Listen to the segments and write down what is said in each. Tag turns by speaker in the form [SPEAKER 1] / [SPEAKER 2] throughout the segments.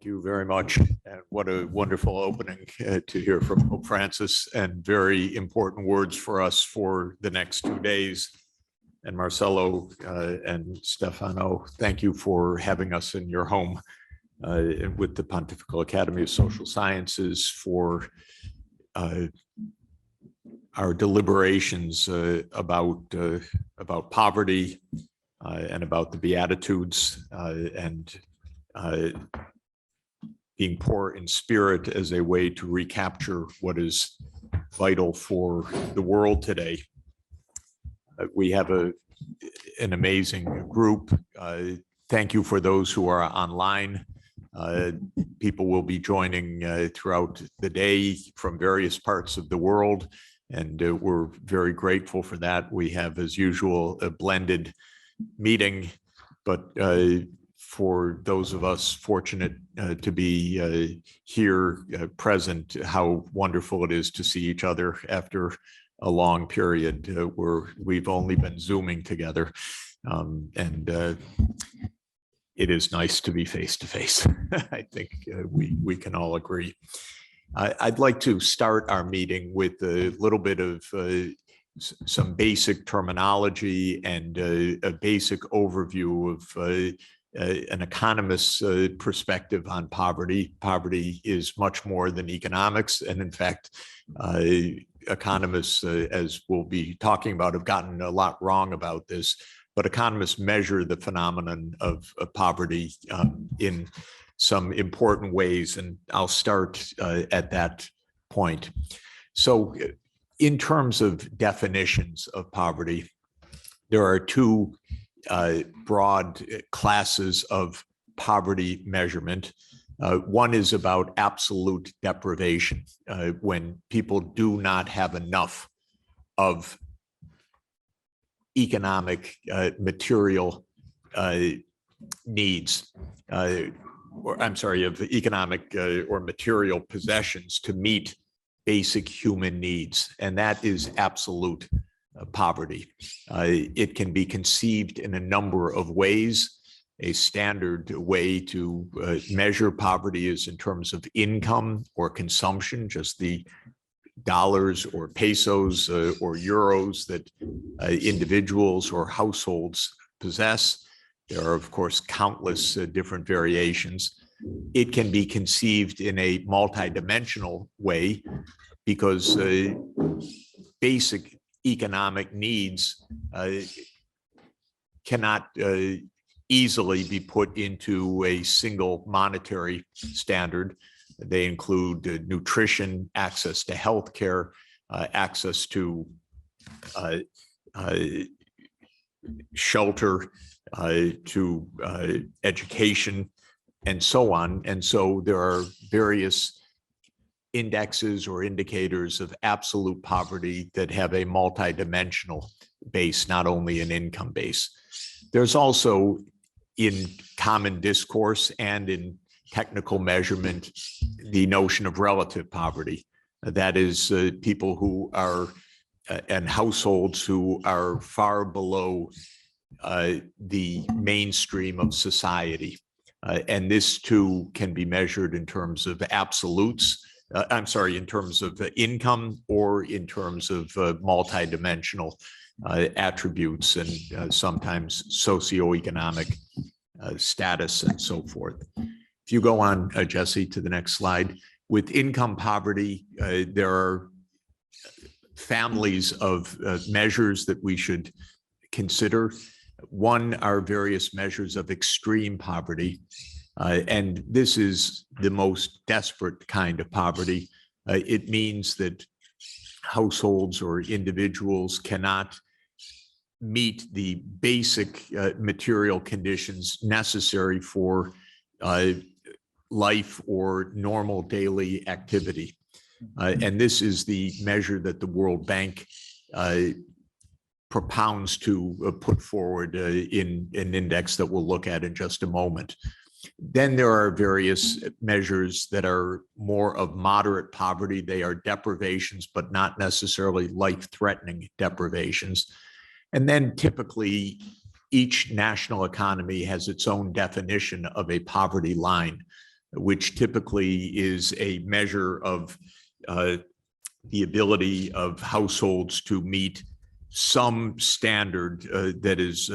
[SPEAKER 1] you very much. And what a wonderful opening to hear from Pope Francis, and very important words for us for the next 2 days. And Marcelo and Stefano, thank you for having us in your home with the Pontifical Academy of Social Sciences for our deliberations about poverty and about the Beatitudes and being poor in spirit as a way to recapture what is vital for the world today. We have an amazing group. Thank you for those who are online. People will be joining throughout the day from various parts of the world, and we're very grateful for that. We have, as usual, a blended meeting, but for those of us fortunate to be here present, how wonderful it is to see each other after a long period where we've only been Zooming together. And it is nice to be face to face. I think we can all agree. I'd like to start our meeting with a little bit of some basic terminology and a basic overview of an economist's perspective on poverty. Poverty is much more than economics. And in fact, economists, as we'll be talking about, have gotten a lot wrong about this. But economists measure the phenomenon of poverty in some important ways. And I'll start at that point. So in terms of definitions of poverty, there are two broad classes of poverty measurement. One is about absolute deprivation, when people do not have enough of economic material needs, or I'm sorry, of economic or material possessions to meet basic human needs. And that is absolute poverty. It can be conceived in a number of ways. A standard way to measure poverty is in terms of income or consumption, just the dollars or pesos or euros that individuals or households possess. There are, of course, countless different variations. It can be conceived in a multidimensional way because basic economic needs cannot easily be put into a single monetary standard. They include nutrition, access to healthcare, access to shelter, to education, and so on. And so there are various indexes or indicators of absolute poverty that have a multidimensional base, not only an income base. There's also, in common discourse and in technical measurement, the notion of relative poverty. That is people who are, and households who are far below the mainstream of society. And this too can be measured in terms of absolutes, in terms of income or in terms of multidimensional attributes and sometimes socioeconomic status and so forth. If you go on, Jesse, to the next slide. With income poverty, there are families of measures that we should consider. One are various measures of extreme poverty, and this is the most desperate kind of poverty. It means that households or individuals cannot meet the basic material conditions necessary for life or normal daily activity. And this is the measure that the World Bank propounds to put forward in an index that we'll look at in just a moment. Then there are various measures that are more of moderate poverty. They are deprivations, but not necessarily life-threatening deprivations. And then typically, each national economy has its own definition of a poverty line. which typically is a measure of the ability of households to meet some standard that is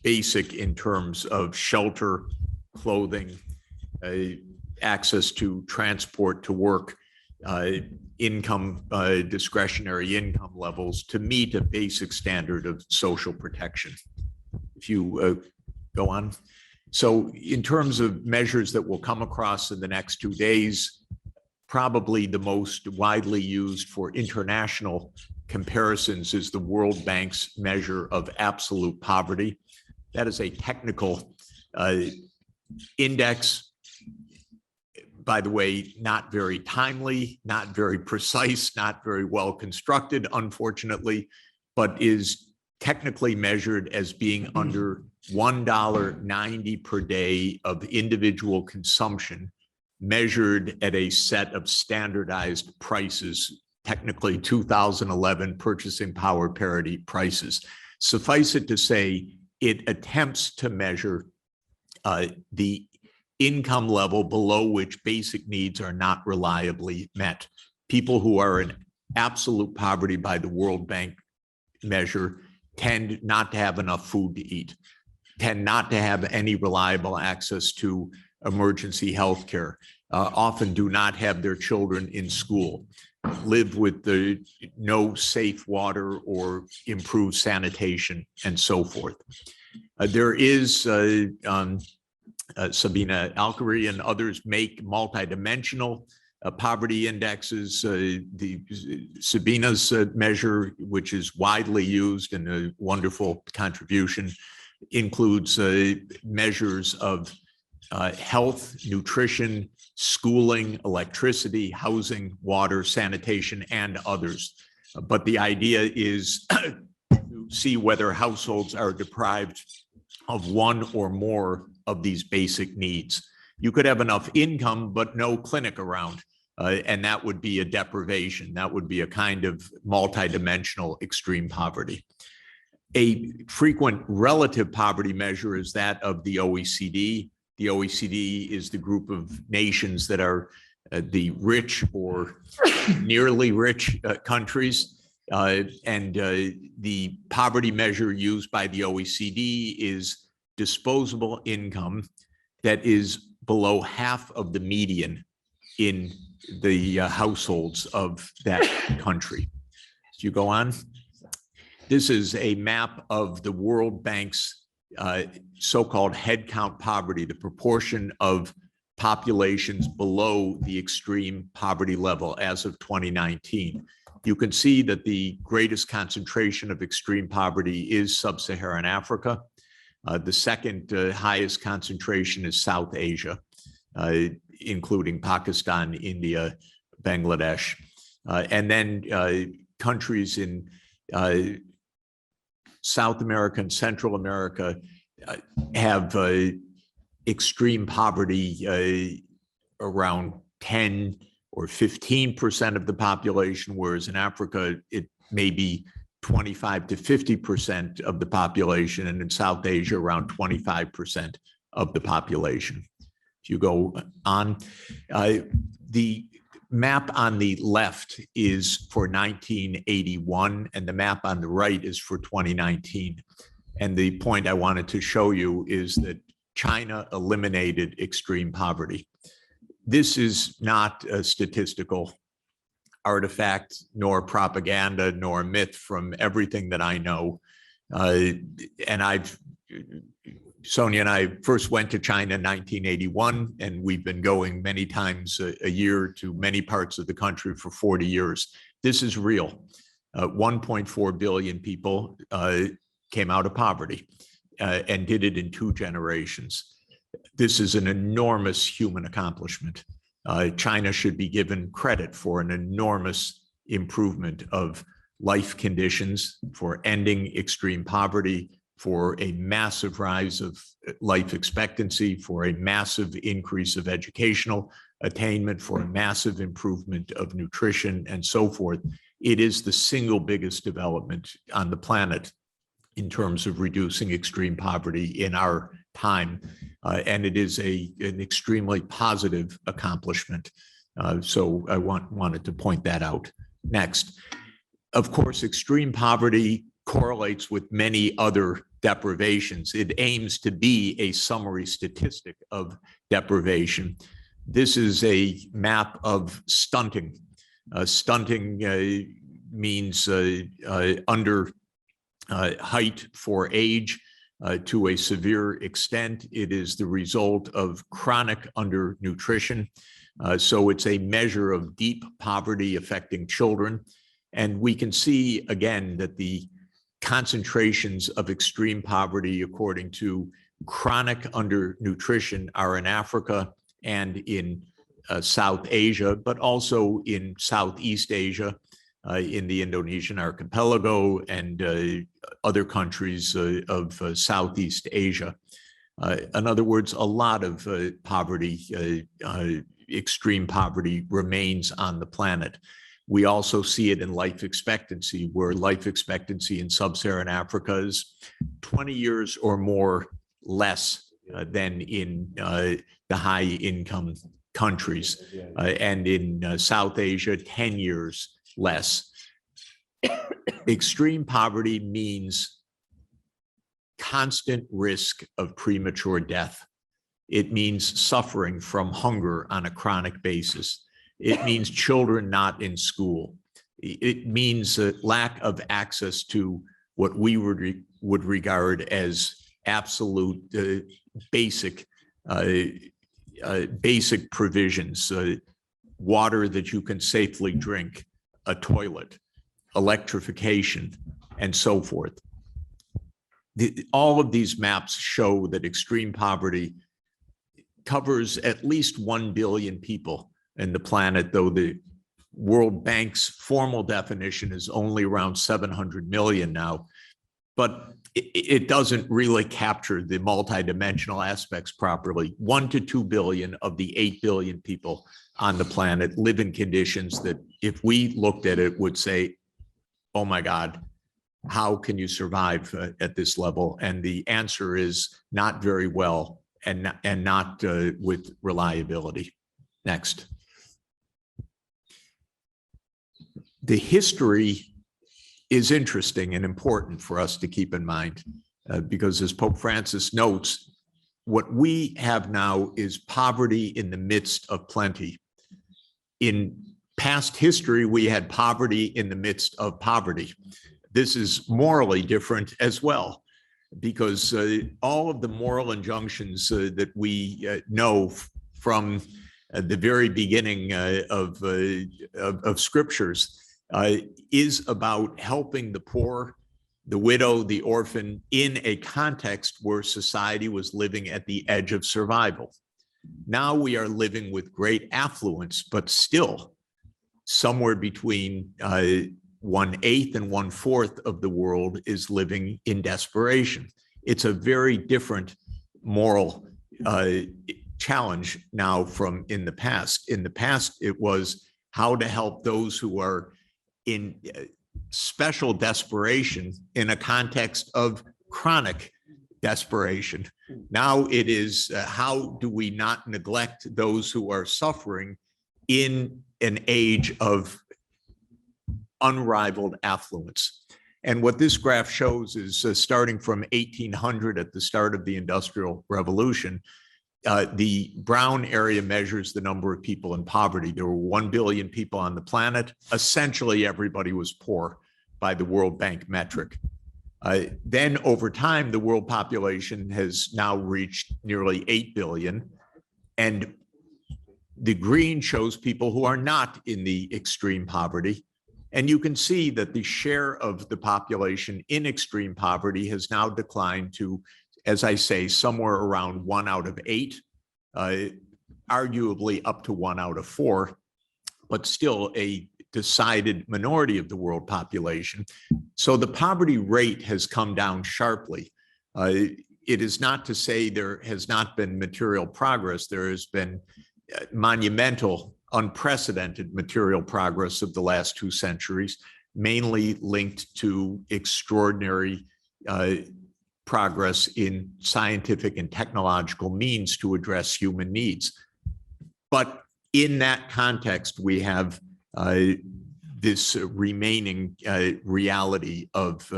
[SPEAKER 1] basic in terms of shelter, clothing, access to transport to work, income, discretionary income levels to meet a basic standard of social protection. If you go on. So in terms of measures that will come across in the next 2 days, probably the most widely used for international comparisons is the World Bank's measure of absolute poverty. That is a technical index, by the way, not very timely, not very precise, not very well constructed, unfortunately, but is technically measured as being under $1.90 per day of individual consumption, measured at a set of standardized prices, technically 2011 purchasing power parity prices. Suffice it to say, it attempts to measure the income level below which basic needs are not reliably met. People who are in absolute poverty by the World Bank measure tend not to have enough food to eat, tend not to have any reliable access to emergency health care, often do not have their children in school, live with no safe water or improved sanitation, and so forth. There is, Sabina Alkari and others make multidimensional poverty indexes. The Sabina's measure, which is widely used and a wonderful contribution, includes measures of health, nutrition, schooling, electricity, housing, water, sanitation, and others. But the idea is to see whether households are deprived of one or more of these basic needs. You could have enough income, but no clinic around, and that would be a deprivation. That would be a kind of multidimensional extreme poverty. A frequent relative poverty measure is that of the OECD. The OECD is the group of nations that are the rich or nearly rich countries. And the poverty measure used by the OECD is disposable income that is below half of the median in the households of that country. So you go on. This is a map of the World Bank's so-called headcount poverty, the proportion of populations below the extreme poverty level as of 2019. You can see that the greatest concentration of extreme poverty is sub-Saharan Africa. The second highest concentration is South Asia, including Pakistan, India, Bangladesh. And then countries in South America and Central America have extreme poverty around 10 or 15% of the population, whereas in Africa, it may be 25 to 50% of the population, and in South Asia, around 25% of the population. If you go on, the map on the left is for 1981, and the map on the right is for 2019. And the point I wanted to show you is that China eliminated extreme poverty. This is not a statistical artifact, nor propaganda, nor myth from everything that I know. And Sonia and I first went to China in 1981, and we've been going many times a year to many parts of the country for 40 years. This is real. 1.4 billion people came out of poverty and did it in 2 generations. This is an enormous human accomplishment. China should be given credit for an enormous improvement of life conditions, for ending extreme poverty, for a massive rise of life expectancy, for a massive increase of educational attainment, for a massive improvement of nutrition, and so forth. It is the single biggest development on the planet in terms of reducing extreme poverty in our time. And it is an extremely positive accomplishment. So I wanted to point that out. Next, of course, extreme poverty correlates with many other deprivations. It aims to be a summary statistic of deprivation. This is a map of stunting. Stunting means under height for age to a severe extent. It is the result of chronic undernutrition. So it's a measure of deep poverty affecting children. And we can see again that the concentrations of extreme poverty according to chronic undernutrition are in Africa and in South Asia, but also in Southeast Asia, in the Indonesian archipelago and other countries of Southeast Asia. In other words, a lot of poverty, extreme poverty remains on the planet. We also see it in life expectancy, where life expectancy in sub-Saharan Africa is 20 years or more less than in the high income countries. And in South Asia, 10 years less. Extreme poverty means constant risk of premature death. It means suffering from hunger on a chronic basis. It means children not in school. It means a lack of access to what we would regard as absolute basic provisions, water that you can safely drink, a toilet, electrification, and so forth. All of these maps show that extreme poverty covers at least 1 billion people in the planet, though the World Bank's formal definition is only around 700 million now. But it doesn't really capture the multidimensional aspects properly. 1 to 2 billion of the 8 billion people on the planet live in conditions that, if we looked at it, would say, oh my God, how can you survive at this level? And the answer is not very well, and not with reliability. Next. The history is interesting and important for us to keep in mind, because as Pope Francis notes, what we have now is poverty in the midst of plenty. In past history, we had poverty in the midst of poverty. This is morally different as well, because all of the moral injunctions that we know from the very beginning of scriptures is about helping the poor, the widow, the orphan, in a context where society was living at the edge of survival. Now we are living with great affluence, but still somewhere between 1/8 and 1/4 of the world is living in desperation. It's a very different moral challenge now from in the past. In the past, it was how to help those who are in special desperation in a context of chronic desperation. Now it is how do we not neglect those who are suffering in an age of unrivaled affluence. And what this graph shows is starting from 1800 at the start of the Industrial Revolution, the brown area measures the number of people in poverty. There were 1 billion people on the planet. Essentially, everybody was poor by the World Bank metric. Then over time, the world population has now reached nearly 8 billion. And the green shows people who are not in the extreme poverty. And you can see that the share of the population in extreme poverty has now declined to, as I say, somewhere around 1 out of 8, arguably up to 1 out of 4, but still a decided minority of the world population. So the poverty rate has come down sharply. It is not to say there has not been material progress. There has been monumental, unprecedented material progress of the last 2 centuries, mainly linked to extraordinary progress in scientific and technological means to address human needs. But in that context, we have this remaining reality of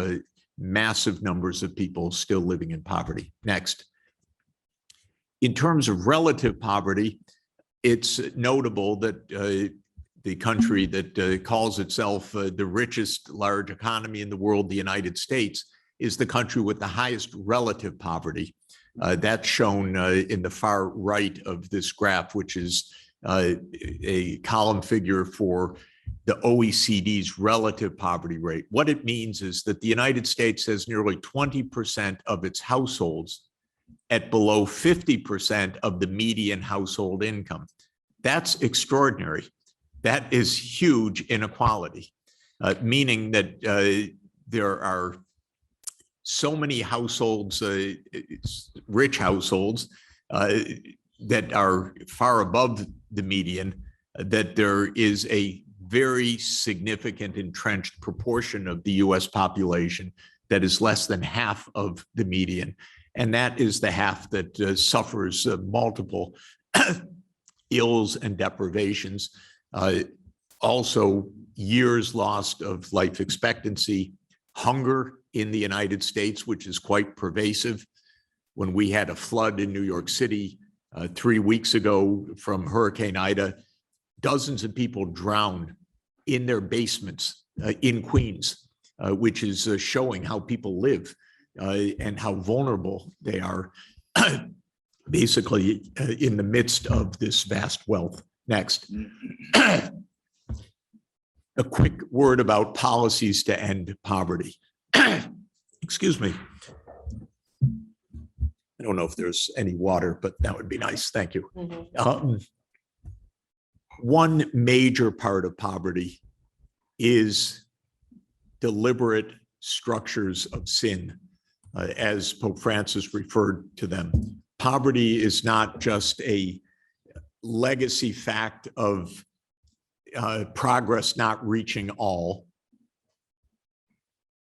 [SPEAKER 1] massive numbers of people still living in poverty. Next. In terms of relative poverty, it's notable that the country that calls itself the richest large economy in the world, the United States, is the country with the highest relative poverty. That's shown in the far right of this graph, which is a column figure for the OECD's relative poverty rate. What it means is that the United States has nearly 20% of its households at below 50% of the median household income. That's extraordinary. That is huge inequality, meaning that there are so many households, rich households, that are far above the median, that there is a very significant entrenched proportion of the US population that is less than half of the median. And that is the half that suffers multiple ills and deprivations. Also, years lost of life expectancy, hunger in the United States, which is quite pervasive. When we had a flood in New York City 3 weeks ago from Hurricane Ida, dozens of people drowned in their basements in Queens, which is showing how people live and how vulnerable they are basically in the midst of this vast wealth. Next. A quick word about policies to end poverty. Excuse me. I don't know if there's any water, but that would be nice. Thank you. One major part of poverty is deliberate structures of sin, as Pope Francis referred to them. Poverty is not just a legacy fact of progress not reaching all.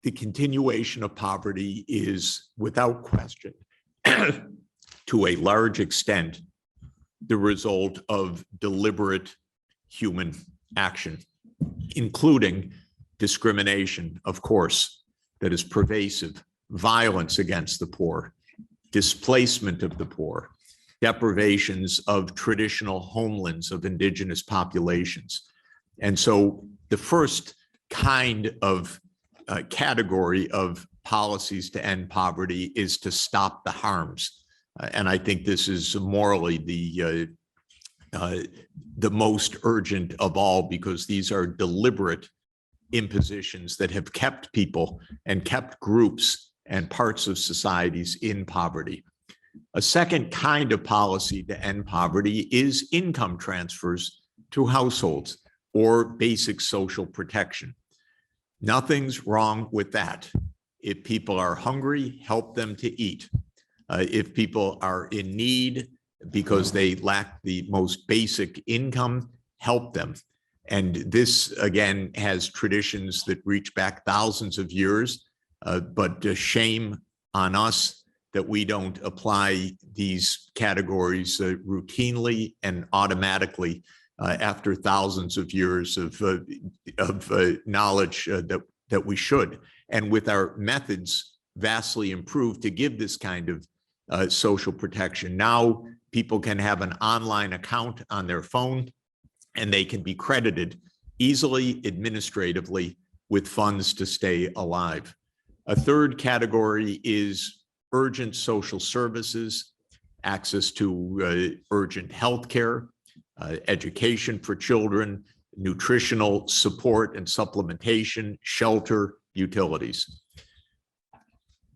[SPEAKER 1] The continuation of poverty is, without question, to a large extent, the result of deliberate human action, including discrimination, of course, that is pervasive, violence against the poor, displacement of the poor, deprivations of traditional homelands of indigenous populations. And so the first kind of category of policies to end poverty is to stop the harms. And I think this is morally the most urgent of all, because these are deliberate impositions that have kept people and kept groups and parts of societies in poverty. A second kind of policy to end poverty is income transfers to households or basic social protection. Nothing's wrong with that. If people are hungry, help them to eat. If people are in need because they lack the most basic income, help them. And this, again, has traditions that reach back thousands of years, but shame on us that we don't apply these categories routinely and automatically after thousands of years of knowledge that we should. And with our methods vastly improved to give this kind of social protection. Now people can have an online account on their phone and they can be credited easily, administratively, with funds to stay alive. A third category is urgent social services, access to urgent health care, education for children, nutritional support and supplementation, shelter, utilities.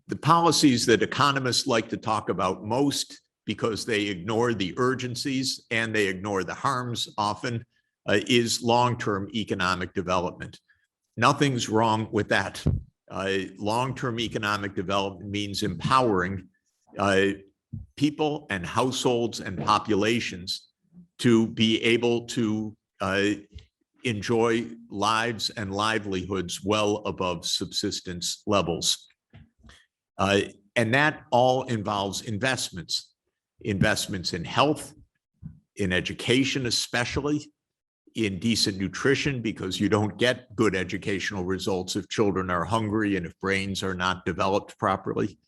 [SPEAKER 1] The policies that economists like to talk about most, because they ignore the urgencies and they ignore the harms often, is long-term economic development. Nothing's wrong with that. Long-term economic development means empowering people and households and populations to be able to enjoy lives and livelihoods well above subsistence levels. And that all involves investments in health, in education, especially in decent nutrition, because you don't get good educational results if children are hungry and if brains are not developed properly,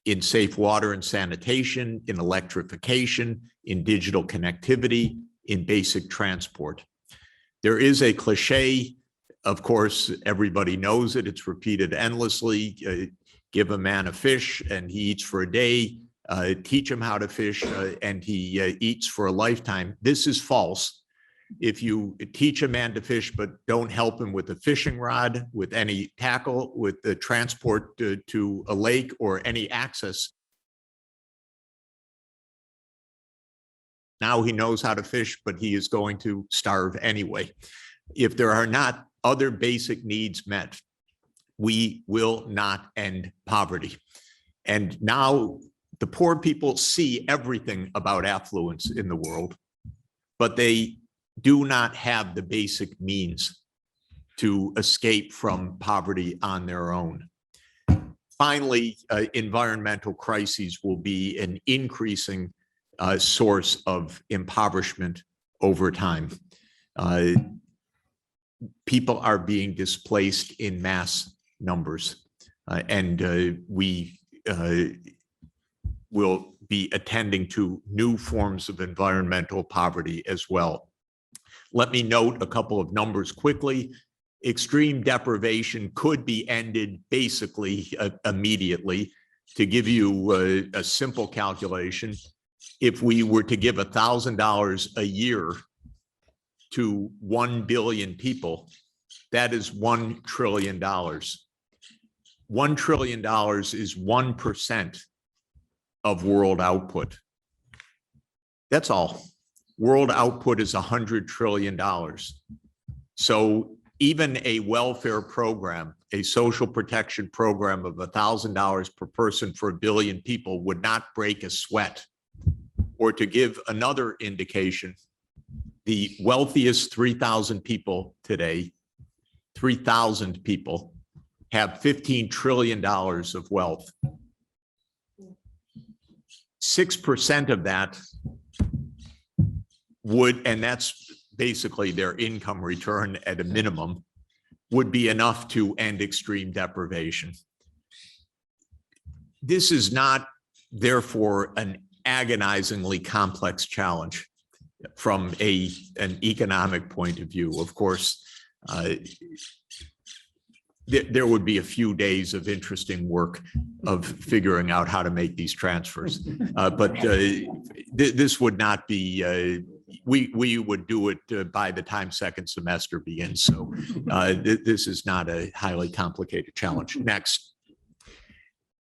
[SPEAKER 1] in safe water and sanitation, in electrification, in digital connectivity, in basic transport. There is a cliche, of course, everybody knows it, it's repeated endlessly, give a man a fish and he eats for a day, teach him how to fish and he eats for a lifetime. This is false. If you teach a man to fish, but don't help him with a fishing rod, with any tackle, with the transport to a lake or any access, now he knows how to fish, but he is going to starve anyway. If there are not other basic needs met, we will not end poverty. And now the poor people see everything about affluence in the world, but they do not have the basic means to escape from poverty on their own. Finally, environmental crises will be an increasing source of impoverishment over time. People are being displaced in mass numbers, and we will be attending to new forms of environmental poverty as well. Let me note a couple of numbers quickly. Extreme deprivation could be ended basically immediately. To give you a simple calculation, if we were to give $1,000 a year to 1 billion people, that is $1 trillion. $1 trillion is 1% of world output. That's all. World output is $100 trillion. So even a welfare program, a social protection program of $1,000 per person for 1 billion people would not break a sweat. Or to give another indication, the wealthiest 3,000 people today, 3,000 people, have $15 trillion of wealth. 6% of that would, and that's basically their income return at a minimum, would be enough to end extreme deprivation. This is not, therefore, an agonizingly complex challenge from an economic point of view. Of course, there would be a few days of interesting work of figuring out how to make these transfers. But this would not be, we would do it by the time second semester begins. So this is not a highly complicated challenge. Next.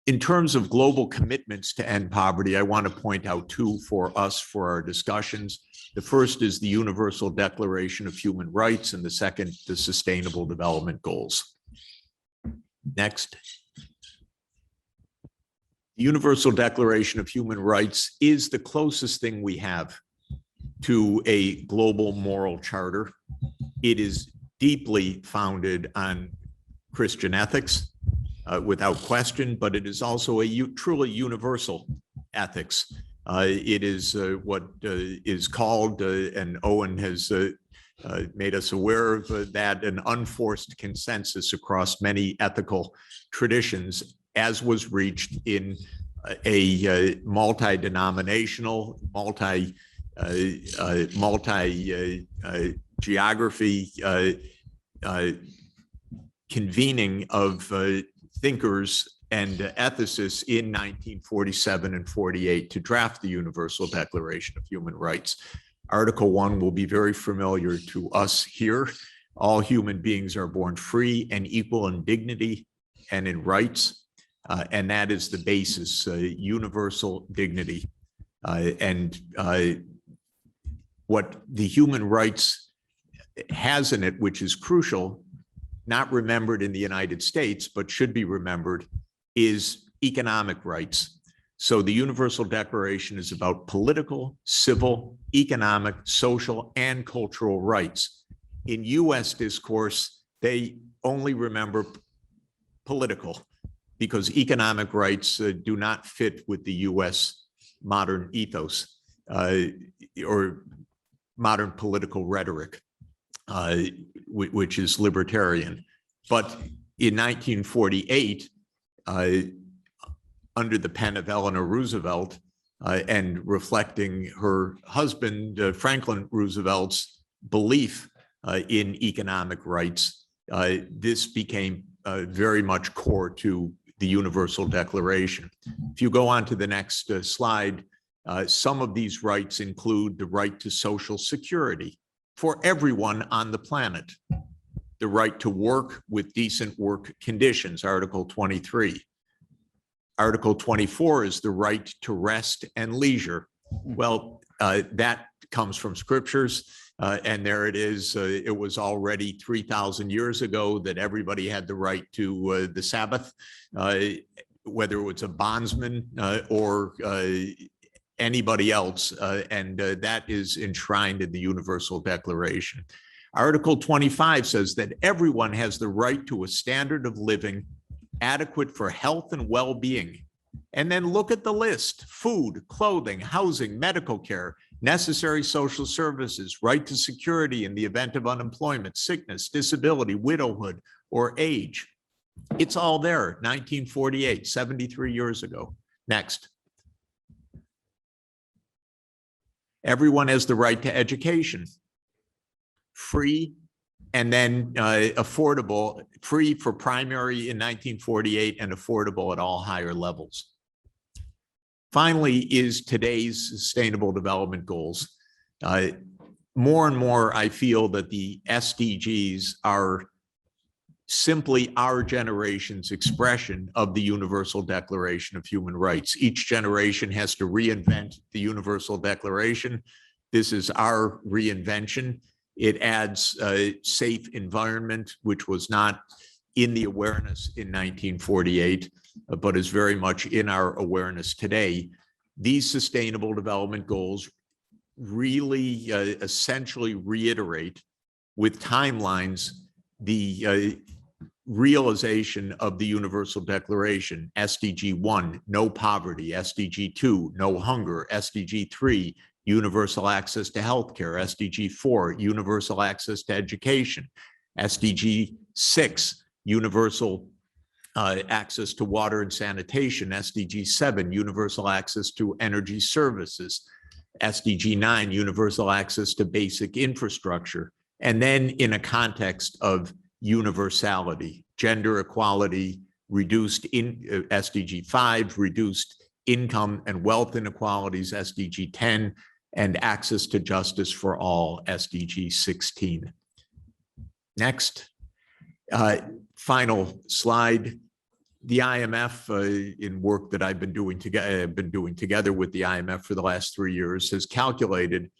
[SPEAKER 1] In terms of global commitments to end poverty, I want to point out two for us for our discussions. The first is the Universal Declaration of Human Rights, and the second, the Sustainable Development Goals. Next. The Universal Declaration of Human Rights is the closest thing we have to a global moral charter. It is deeply founded on Christian ethics, without question, but it is also a truly universal ethics. It is what is called, and Owen has made us aware of that, an unforced consensus across many ethical traditions, as was reached in a multi-denominational, multi-geography convening of thinkers and ethicists in 1947 and 48 to draft the Universal Declaration of Human Rights. Article 1 will be very familiar to us here. All human beings are born free and equal in dignity and in rights, and that is the basis, universal dignity. And what the human rights has in it, which is crucial, not remembered in the United States, but should be remembered, is economic rights. So the Universal Declaration is about political, civil, economic, social, and cultural rights. In US discourse, they only remember political, because economic rights do not fit with the US modern ethos or modern political rhetoric, which is libertarian. But in 1948, under the pen of Eleanor Roosevelt, and reflecting her husband, Franklin Roosevelt's belief in economic rights, this became very much core to the Universal Declaration. If you go on to the next slide, some of these rights include the right to social security for everyone on the planet, the right to work with decent work conditions, Article 23. Article 24 is the right to rest and leisure. Well, that comes from scriptures, and there it is. It was already 3,000 years ago that everybody had the right to the Sabbath, whether it was a bondsman or anybody else, and that is enshrined in the Universal Declaration. Article 25 says that everyone has the right to a standard of living adequate for health and well-being. And then look at the list: food, clothing, housing, medical care, necessary social services, right to security in the event of unemployment, sickness, disability, widowhood, or age. It's all there, 1948, 73 years ago. Next. Everyone has the right to education, free and then affordable, free for primary in 1948 and affordable at all higher levels. Finally is today's Sustainable Development Goals. More and more, I feel that the SDGs are simply our generation's expression of the Universal Declaration of Human Rights. Each generation has to reinvent the Universal Declaration. This is our reinvention. It adds a safe environment, which was not in the awareness in 1948, but is very much in our awareness today. These Sustainable Development Goals really essentially reiterate with timelines the realization of the Universal Declaration. SDG 1, no poverty. SDG 2, no hunger. SDG 3, universal access to healthcare. SDG 4, universal access to education. SDG 6, universal access to water and sanitation. SDG 7, universal access to energy services. SDG 9, universal access to basic infrastructure. And then in a context of universality, gender equality, reduced in SDG 5, reduced income and wealth inequalities, SDG 10, and access to justice for all, SDG 16. Next, final slide. The IMF, in work that I've been doing together with the IMF for the last 3 years, has calculated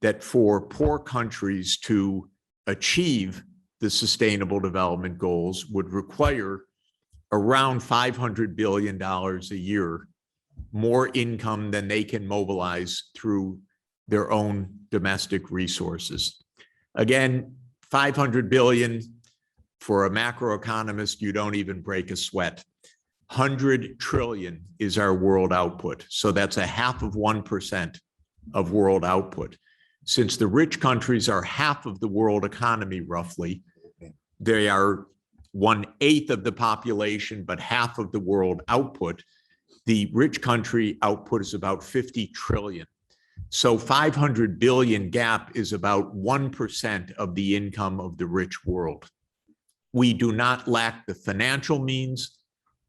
[SPEAKER 1] that for poor countries to achieve the Sustainable Development Goals would require around $500 billion a year more income than they can mobilize through their own domestic resources. Again, 500 billion for a macroeconomist, you don't even break a sweat. 100 trillion is our world output. So that's 0.5% of world output. Since the rich countries are half of the world economy, roughly, they are 1/8 of the population, but half of the world output. The rich country output is about 50 trillion. So 500 billion gap is about 1% of the income of the rich world. We do not lack the financial means,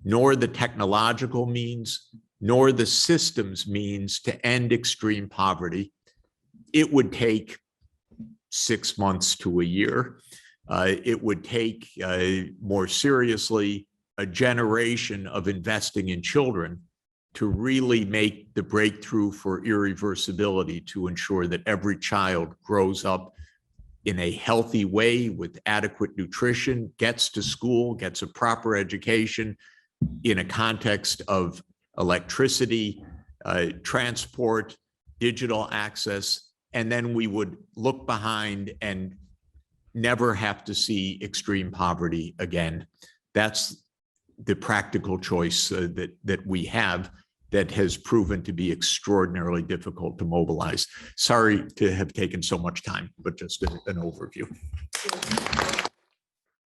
[SPEAKER 1] nor the technological means, nor the systems means to end extreme poverty. It would take 6 months to a year. It would take, more seriously, a generation of investing in children to really make the breakthrough for irreversibility, to ensure that every child grows up in a healthy way with adequate nutrition, gets to school, gets a proper education in a context of electricity, transport, digital access, and then we would look behind and never have to see extreme poverty again. That's the practical choice that we have that has proven to be extraordinarily difficult to mobilize. Sorry to have taken so much time, but just an overview.